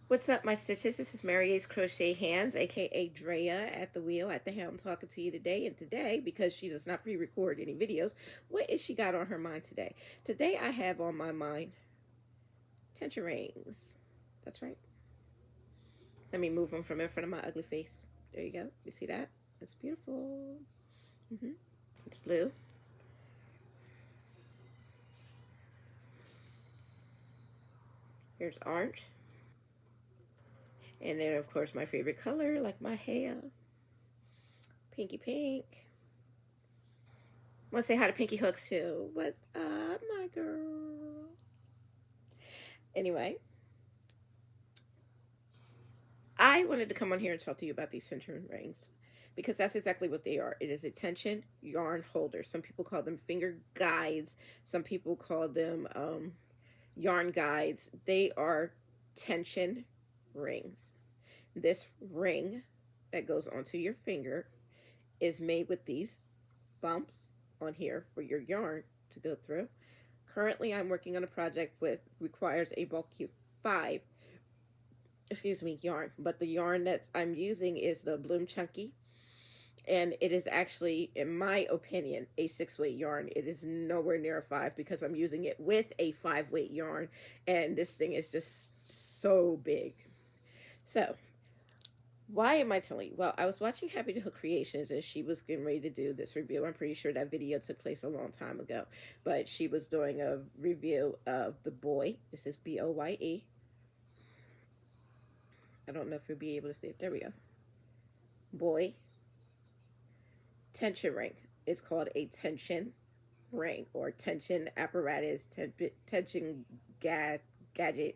What's up, my stitches? This is Mary A's Crochet Hands, aka Drea, at the wheel, at the helm, talking to you today. And today, because she does not pre-record any videos, what is she got on her mind today? Today, I have on my mind tension rings. That's right. Let me move them from in front of my ugly face. There you go. You see that? It's beautiful. hmm It's blue. Here's orange. And then, of course, my favorite color, like my hair, pinky pink. Want to say hi to Pinky Hooks too. What's up, my girl? Anyway, I wanted to come on here and talk to you about these tension rings because that's exactly what they are. It is a tension yarn holder. Some people call them finger guides. Some people call them yarn guides. They are tension rings. This ring that goes onto your finger is made with these bumps on here for your yarn to go through. Currently, I'm working on a project that requires a bulky 5 yarn, but the yarn that I'm using is the Bloom Chunky, and it is actually, in my opinion, a 6-weight yarn. It is nowhere near a 5 because I'm using it with a 5-weight yarn, and this thing is just so big. So why am I telling you? Well, I was watching Happy to Hook Creations, and she was getting ready to do this review. I'm pretty sure that video took place a long time ago, but she was doing a review of the Boye. This is Boye. I don't know if you'll be able to see it. There we go. Boye tension ring. It's called a tension ring or tension apparatus, tension gadget.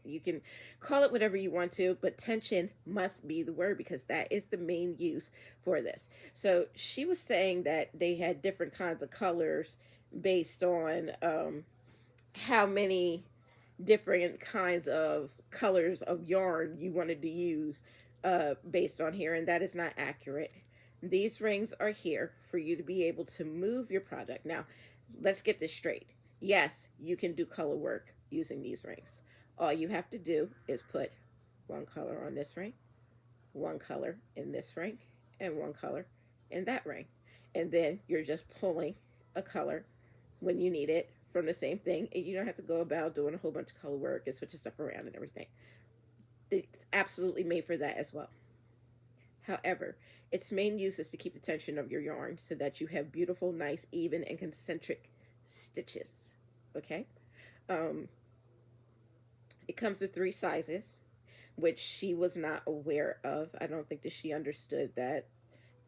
You can call it whatever you want to, but tension must be the word because that is the main use for this. So she was saying that they had different kinds of colors based on how many different kinds of colors of yarn you wanted to use based on here, and that is not accurate. These rings are here for you to be able to move your product. Now, let's get this straight. Yes, you can do color work using these rings. All you have to do is put one color on this ring, one color in this ring, and one color in that ring. And then you're just pulling a color when you need it from the same thing, and you don't have to go about doing a whole bunch of color work and switching stuff around and everything. It's absolutely made for that as well. However, its main use is to keep the tension of your yarn so that you have beautiful, nice, even, and concentric stitches. Okay? Um, it comes with 3 sizes, which she was not aware of. I don't think that she understood that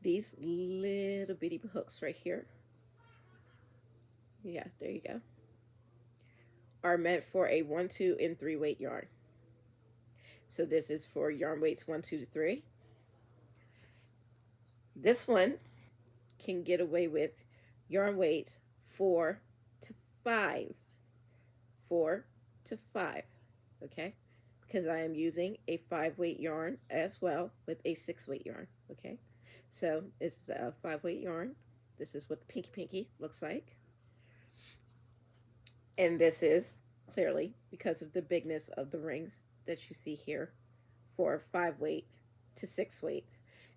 these little bitty hooks right here, yeah, there you go, are meant for a 1, 2, and 3 weight yarn. So this is for yarn weights 1, 2 to 3. This one can get away with yarn weights 4 to 5. 4 to 5. Okay? Because I am using a 5-weight yarn as well with a 6-weight yarn. Okay? So it's a 5-weight yarn. This is what the pinky looks like. And this is clearly because of the bigness of the rings that you see here for 5-weight to 6-weight.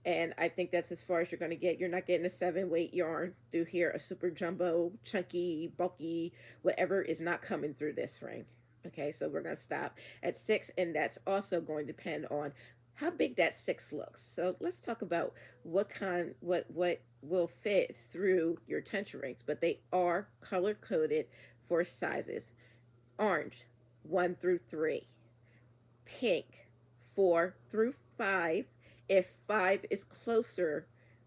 And I think that's as far as you're going to get. You're not getting a 7-weight yarn through here. A super jumbo, chunky, bulky, whatever is not coming through this ring. Okay, so we're going to stop at 6, and that's also going to depend on how big that 6 looks. So let's talk about what will fit through your tension rings, but they are color coded for sizes. Orange, 1 through 3. Pink, 4 through 5. If 5 is closer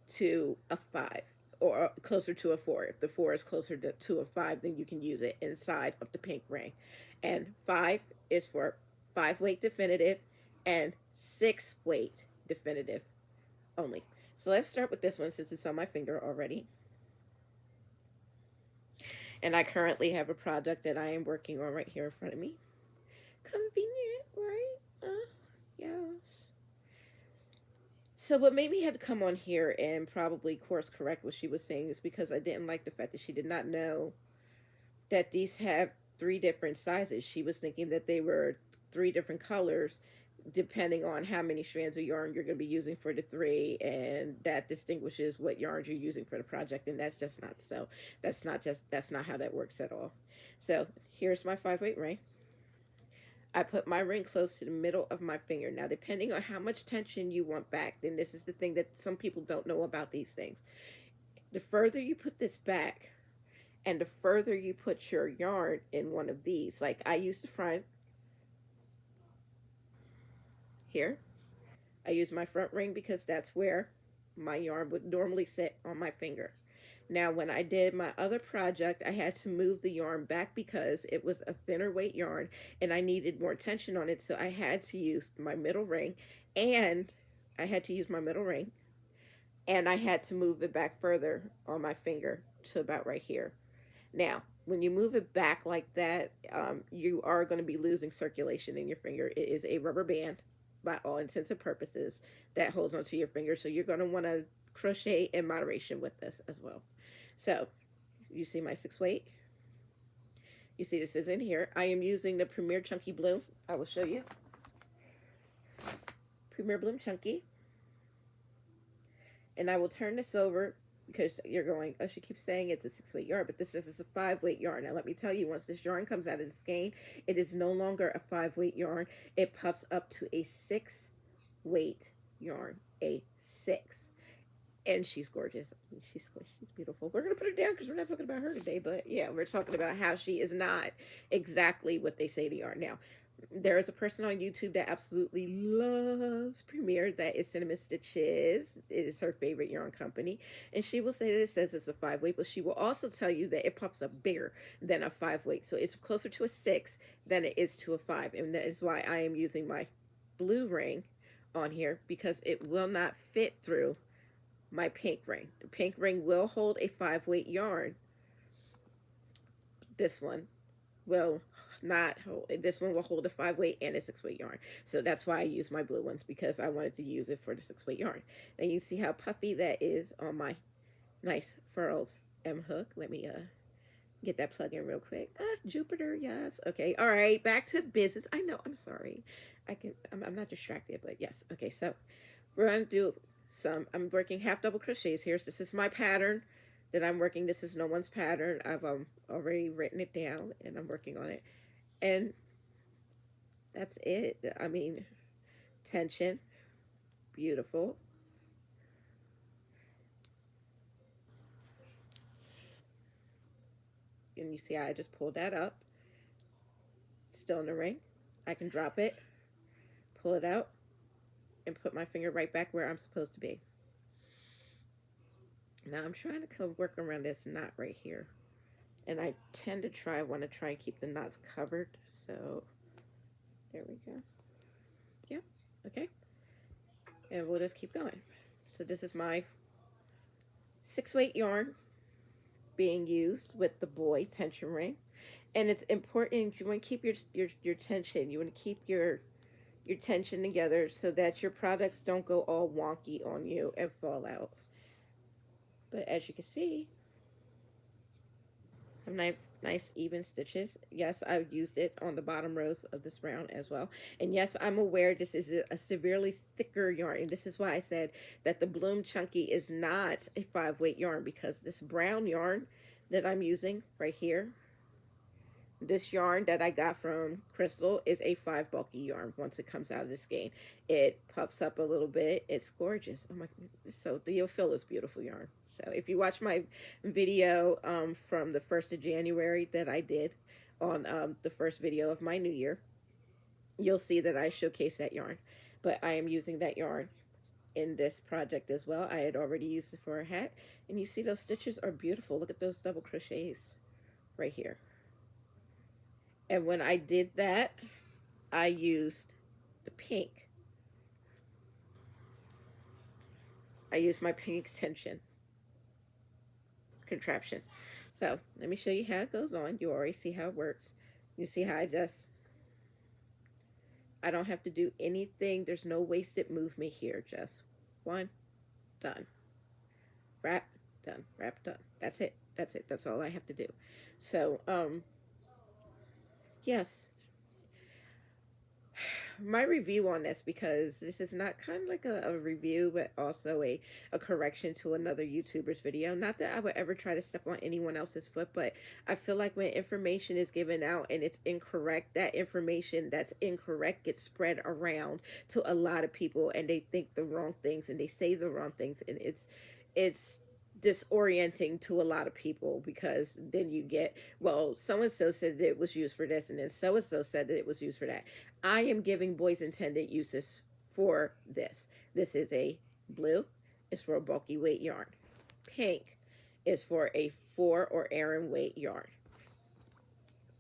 to a 5 or closer to a 4, if the 4 is closer to a 5, then you can use it inside of the pink ring. And 5 is for 5-weight definitive and 6-weight definitive only. So let's start with this one since it's on my finger already. And I currently have a project that I am working on right here in front of me. Convenient, right? Yes. So what made me have to come on here and probably course correct what she was saying is because I didn't like the fact that she did not know that these have 3 different sizes. She was thinking that they were 3 different colors depending on how many strands of yarn you're going to be using for the three, and that distinguishes what yarns you're using for the project, and that's just not so. That's not how that works at all. So here's my 5-weight ring. I put my ring close to the middle of my finger. Now, depending on how much tension you want back, then this is the thing that some people don't know about these things. The further you put this back, and the further you put your yarn in one of these, like I use the front here. I use my front ring because that's where my yarn would normally sit on my finger. Now, when I did my other project, I had to move the yarn back because it was a thinner weight yarn and I needed more tension on it. So I had to use my middle ring, and I had to use my middle ring, and I had to move it back further on my finger to about right here. Now, when you move it back like that, you are going to be losing circulation in your finger. It is a rubber band, by all intents and purposes, that holds onto your finger. So you're going to want to crochet in moderation with this as well. So you see my 6-weight. You see this is in here. I am using the Premier Chunky Bloom. I will show you. Premier Bloom Chunky. And I will turn this over because you're going, oh, she keeps saying it's a 6-weight yarn, but this is a 5-weight yarn. Now, let me tell you, once this yarn comes out of the skein, it is no longer a 5-weight yarn. It puffs up to a 6-weight yarn, a 6. And she's gorgeous. She's beautiful. We're going to put her down because we're not talking about her today, but yeah, we're talking about how she is not exactly what they say they are. Now, there is a person on YouTube that absolutely loves Premier. That is Cinnamon Stitches. It is her favorite yarn company. And she will say that it says it's a 5-weight, but she will also tell you that it puffs up bigger than a 5-weight. So it's closer to a 6 than it is to a 5. And that is why I am using my blue ring on here, because it will not fit through my pink ring. The pink ring will hold a 5-weight yarn. This one will not hold. This one will hold a 5-weight and a 6-weight yarn. So that's why I use my blue ones, because I wanted to use it for the 6-weight yarn. And you see how puffy that is on my nice Furls M hook. Let me get that plug in real quick. Jupiter, yes. Okay, all right, back to business. I know, I'm sorry. I'm not distracted, but yes. Okay, so we're gonna do I'm working half double crochets here. So this is my pattern that I'm working. This is no one's pattern. I've already written it down and I'm working on it. And that's it. I mean, tension, beautiful. And you see how I just pulled that up. Still in the ring. I can drop it, pull it out, and put my finger right back where I'm supposed to be. Now I'm trying to work around this knot right here. And I want to try and keep the knots covered. So there we go. Yeah, okay. And we'll just keep going. So this is my 6-weight yarn being used with the Boye tension ring. And it's important, you want to keep your tension. You want to keep your tension together so that your products don't go all wonky on you and fall out. But as you can see, I have nice even stitches. Yes, I've used it on the bottom rows of this round as well. And yes, I'm aware this is a severely thicker yarn. And this is why I said that the Bloom Chunky is not a 5-weight yarn, because this brown yarn that I'm using right here, this yarn that I got from Crystal, is a 5 bulky yarn. Once it comes out of the skein, it puffs up a little bit. It's gorgeous. Oh my! So you'll feel this beautiful yarn. So if you watch my video from the 1st of January that I did on the first video of my new year, you'll see that I showcase that yarn. But I am using that yarn in this project as well. I had already used it for a hat, and you see those stitches are beautiful. Look at those double crochets right here. And when I did that, I used the pink. I used my pink tension contraption. So let me show you how it goes on. You already see how it works. You see how I don't have to do anything. There's no wasted movement here. Just one, done. Wrap, done. Wrap, done. That's it. That's it. That's all I have to do. So, yes, My review on this, because this is not kind of like a review but also a correction to another YouTuber's video. Not that I would ever try to step on anyone else's foot, but I feel like when information is given out and it's incorrect, that information that's incorrect gets spread around to a lot of people, and they think the wrong things and they say the wrong things, and it's disorienting to a lot of people, because then you get, well, so and so said that it was used for this, and then so and so said that it was used for that. I am giving Boye's intended uses for this. This is a blue, is for a bulky weight yarn. Pink is for a 4 or Aran weight yarn.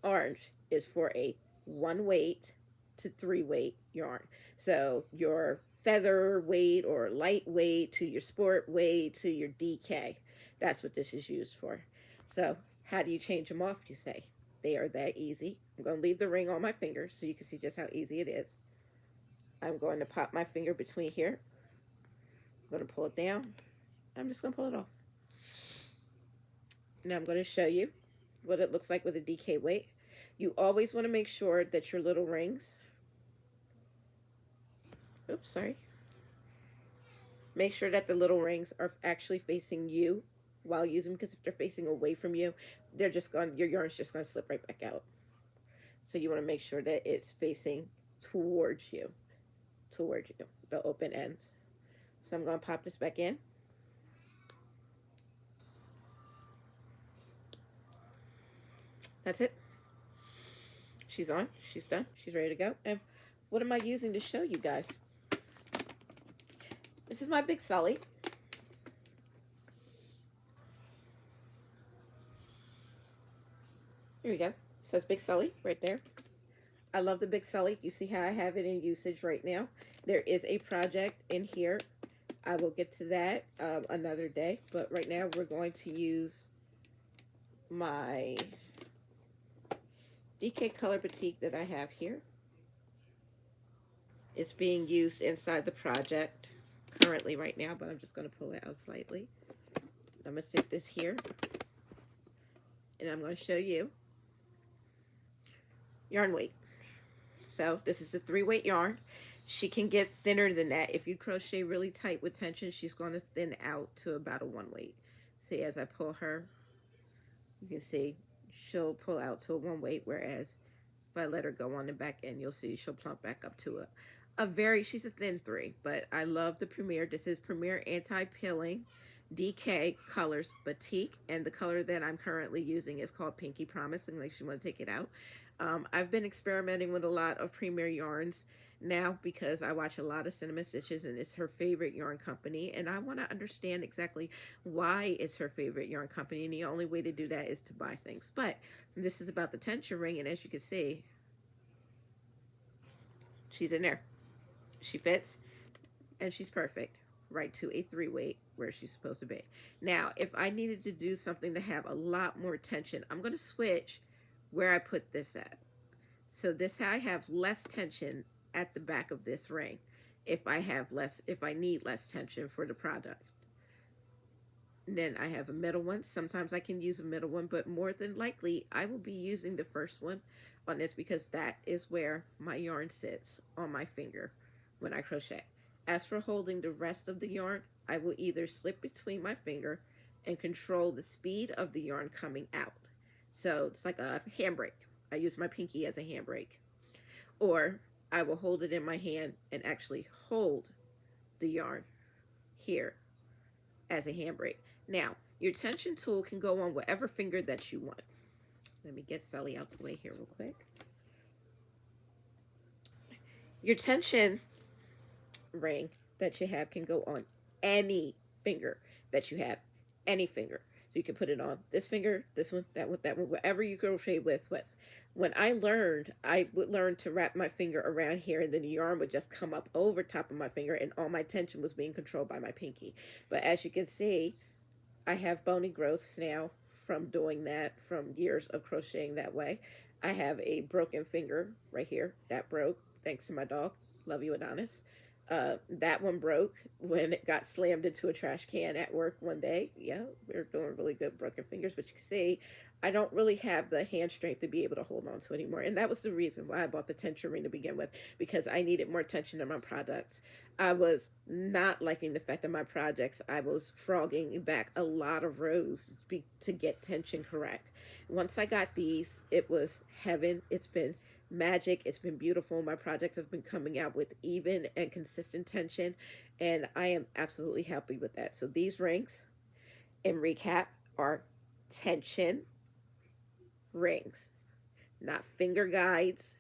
Orange is for a 1 weight to 3 weight yarn. So your feather weight or lightweight to your sport weight to your DK. That's what this is used for. So how do you change them off, you say? They are that easy. I'm going to leave the ring on my finger so you can see just how easy it is. I'm going to pop my finger between here. I'm going to pull it down. I'm just going to pull it off. Now I'm going to show you what it looks like with a DK weight. You always want to make sure that your little rings, oops, sorry. Make sure that the little rings are actually facing you while using them, because if they're facing away from you, they're just going, your yarn's just going to slip right back out. So you want to make sure that it's facing towards you, the open ends. So I'm going to pop this back in. That's it. She's on. She's done. She's ready to go. And what am I using to show you guys? This is my Big Sully. Here we go. It says Big Sully right there. I love the Big Sully. You see how I have it in usage right now. There is a project in here. I will get to that another day. But right now we're going to use my DK Color Batik that I have here. It's being used inside the project currently right now, but I'm just going to pull it out slightly. I'm going to sit this here, and I'm going to show you yarn weight. So this is a 3 weight yarn. She can get thinner than that. If you crochet really tight with tension, she's going to thin out to about a 1 weight. See, as I pull her, you can see she'll pull out to a 1 weight, whereas if I let her go on the back end, you'll see she'll plump back up to a very, she's a thin 3. But I love the Premier. This is Premier Anti-Pilling DK Colors Batik, and the color that I'm currently using is called Pinky Promise, unless you want to take it out. I've been experimenting with a lot of Premier yarns now because I watch a lot of Cinnamon Stitches, and it's her favorite yarn company, and I want to understand exactly why it's her favorite yarn company, and the only way to do that is to buy things. But this is about the tension ring, and as you can see, she's in there. She fits, and she's perfect right to a 3 weight where she's supposed to be. Now, if I needed to do something to have a lot more tension, I'm going to switch where I put this at. So this, I have less tension at the back of this ring if I need less tension for the product. And then I have a middle one. Sometimes I can use a middle one, but more than likely I will be using the first one on this, because that is where my yarn sits on my finger when I crochet. As for holding the rest of the yarn, I will either slip between my finger and control the speed of the yarn coming out. So it's like a handbrake. I use my pinky as a handbrake. Or I will hold it in my hand and actually hold the yarn here as a handbrake. Now, your tension tool can go on whatever finger that you want. Let me get Sully out the way here real quick. Your tension ring that you have can go on any finger that you have, any finger. So you can put it on this finger, this one, that one, whatever you crochet with. When I learned, I would learn to wrap my finger around here, and then the yarn would just come up over top of my finger, and all my tension was being controlled by my pinky. But as you can see, I have bony growths now from doing that, from years of crocheting that way. I have a broken finger right here that broke thanks to my dog. Love you, Adonis. That one broke when it got slammed into a trash can at work one day. Yeah, we were doing really good, broken fingers, but you can see I don't really have the hand strength to be able to hold on to anymore. And that was the reason why I bought the tension ring to begin with, because I needed more tension in my products. I was not liking the fact that my projects, I was frogging back a lot of rows to get tension correct. Once I got these, it was heaven. It's been magic. It's been beautiful. My projects have been coming out with even and consistent tension, and I am absolutely happy with that. So these rings, in recap, are tension rings, not finger guides.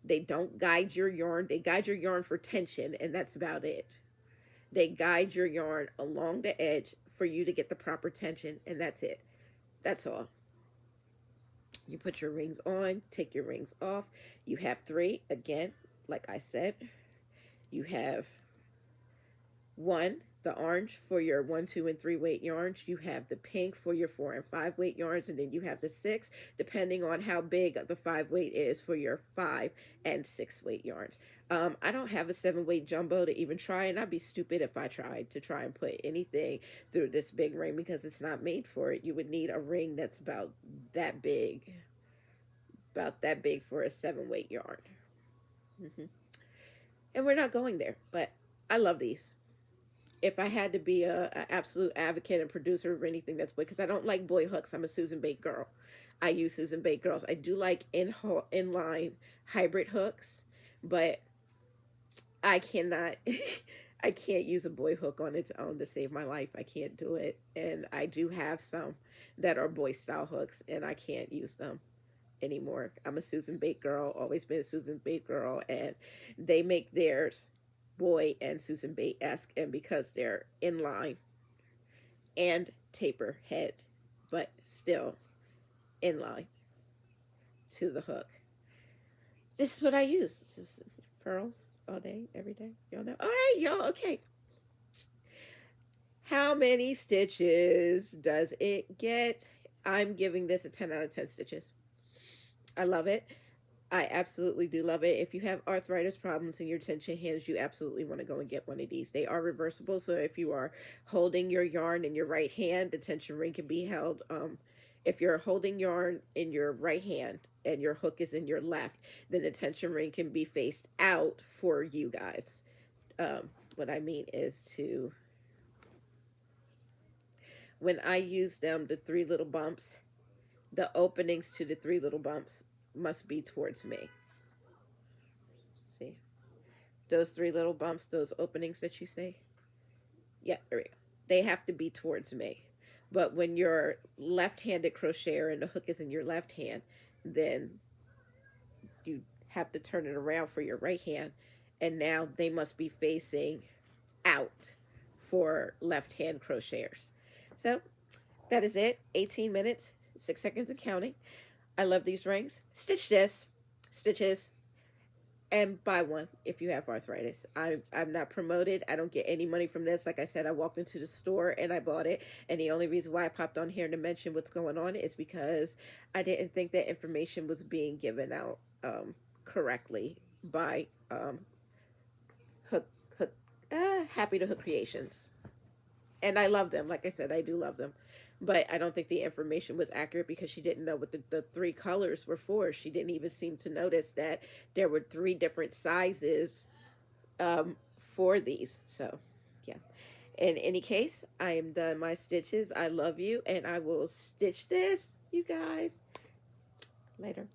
They don't guide your yarn. They guide your yarn for tension, and that's about it. They guide your yarn along the edge for you to get the proper tension, and that's it. That's all. You put your rings on, take your rings off. You have three. Again, like I said, you have one, the orange for your 1, 2, and 3 weight yarns. You have the pink for your 4 and 5 weight yarns, and then you have the 6, depending on how big the 5 weight is, for your 5 and 6 weight yarns. I don't have a 7 weight jumbo to even try, and I'd be stupid if I tried to try and put anything through this big ring because it's not made for it. You would need a ring that's about that big for a 7 weight yarn. And we're not going there, but I love these. If I had to be a absolute advocate and producer of anything that's Boye, because I don't like Boye hooks. I'm a Susan Bate girl. I use Susan Bate girls. I do like inline hybrid hooks, but I cannot. I can't use a Boye hook on its own to save my life. I can't do it, and I do have some that are Boye style hooks, and I can't use them anymore. I'm a Susan Bate girl. Always been a Susan Bate girl, and they make theirs Boye and Susan Bate-esque, and because they're in line and taper head, but still in line to the hook. This is what I use. This is furls all day, every day. Y'all know? All right, y'all. Okay. How many stitches does it get? I'm giving this a 10 out of 10 stitches. I love it. I absolutely do love it. If you have arthritis problems in your tension hands, you absolutely want to go and get one of these. They are reversible, so if you are holding your yarn in your right hand, the tension ring can be held. If you're holding yarn in your right hand and your hook is in your left, then the tension ring can be faced out for you guys. What I mean is when I use them, the 3 little bumps, the openings to the 3 little bumps must be towards me. See? Those 3 little bumps, those openings that you see? Yeah, there we go. They have to be towards me. But when you're left-handed crocheter and the hook is in your left hand, then you have to turn it around for your right hand. And now they must be facing out for left-hand crocheters. So that is it. 18 minutes, 6 seconds of counting. I love these rings. Stitch this, stitches, and buy one if you have arthritis. I'm not promoted. I don't get any money from this. Like I said, I walked into the store and I bought it. And the only reason why I popped on here to mention what's going on is because I didn't think that information was being given out correctly by Happy to Hook Creations. And I love them. Like I said, I do love them. But I don't think the information was accurate because she didn't know what the 3 colors were for. She didn't even seem to notice that there were 3 different sizes for these. So, yeah. In any case, I am done my stitches. I love you, and I will stitch this, you guys, later.